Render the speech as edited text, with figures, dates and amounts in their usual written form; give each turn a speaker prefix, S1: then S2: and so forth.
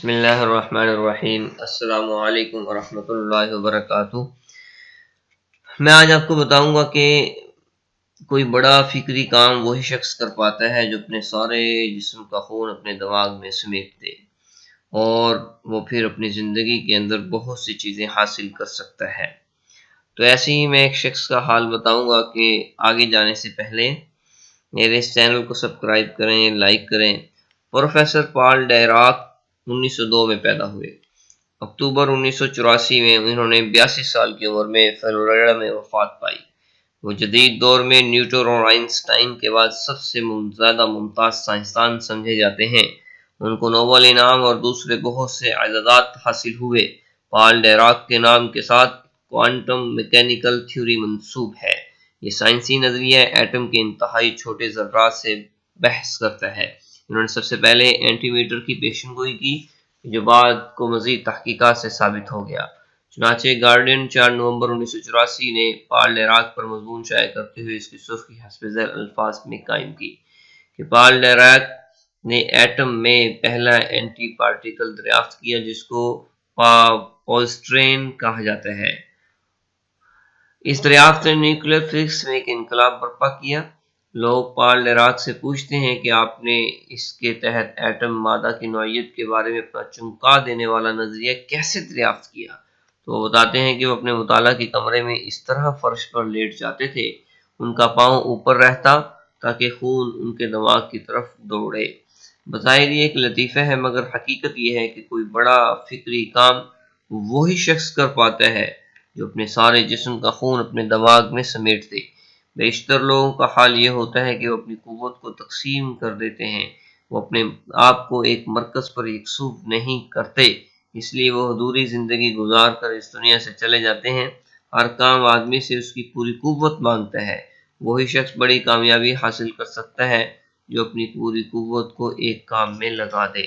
S1: بسم اللہ الرحمن الرحیم۔ السلام علیکم ورحمۃ اللہ وبرکاتہ۔ میں آج آپ کو بتاؤں گا کہ کوئی بڑا فکری کام وہی شخص کر پاتا ہے جو اپنے سارے جسم کا خون اپنے دماغ میں سمیٹ دے اور وہ پھر اپنی زندگی کے اندر بہت سی چیزیں حاصل کر سکتا ہے۔ تو ایسے ہی میں ایک شخص کا حال بتاؤں گا کہ آگے جانے سے پہلے میرے اس چینل کو سبسکرائب کریں، لائک کریں۔ پروفیسر پال ڈیراک 1902 میں پیدا ہوئے۔ اکتوبر 1984 میں انہوں نے 82 سال کی عمر میں فلوریڈا میں وفات پائی۔ وہ جدید دور میں نیوٹن اور آئنسٹائن کے بعد سب سے زیادہ ممتاز سائنسدان سمجھے جاتے ہیں۔ ان کو نوبل انعام اور دوسرے بہت سے اعزازات حاصل ہوئے۔ پال ڈیراک کے نام کے ساتھ کوانٹم میکینیکل تھیوری منسوب ہے۔ یہ سائنسی نظریہ ایٹم کے انتہائی چھوٹے ذرات سے بحث کرتا ہے۔ انہوں نے سب سے پہلے اینٹی میٹر کی پیشن گوئی کی جو بعد کو مزید تحقیقات سے ثابت ہو گیا۔ چنانچہ گارڈین 4 نومبر 1984 نے پال ڈیراک پر مضمون شائع کرتے ہوئے اس کی سرخی حسب ذیل الفاظ میں قائم کی کہ پال ڈیراک نے ایٹم میں پہلا اینٹی پارٹیکل دریافت کیا جس کو پوزیٹرون کہا جاتا ہے۔ اس دریافت نے نیوکلیئر فزکس میں ایک انقلاب برپا کیا۔ لوگ پال ڈیراک سے پوچھتے ہیں کہ آپ نے اس کے تحت ایٹم مادہ کی نوعیت کے بارے میں اپنا چمکا دینے والا نظریہ کیسے دریافت کیا؟ تو وہ بتاتے ہیں کہ وہ اپنے مطالعہ کے کمرے میں اس طرح فرش پر لیٹ جاتے تھے، ان کا پاؤں اوپر رہتا تاکہ خون ان کے دماغ کی طرف دوڑے۔ بظاہر یہ ایک لطیفہ ہے مگر حقیقت یہ ہے کہ کوئی بڑا فکری کام وہی شخص کر پاتا ہے جو اپنے سارے جسم کا خون اپنے دماغ میں سمیٹ دے۔ بیشتر لوگوں کا حال یہ ہوتا ہے کہ وہ اپنی قوت کو تقسیم کر دیتے ہیں، وہ اپنے آپ کو ایک مرکز پر یکسو نہیں کرتے، اس لیے وہ ادھوری زندگی گزار کر اس دنیا سے چلے جاتے ہیں۔ ہر کام آدمی سے اس کی پوری قوت مانگتا ہے۔ وہی شخص بڑی کامیابی حاصل کر سکتا ہے جو اپنی پوری قوت کو ایک کام میں لگا دے۔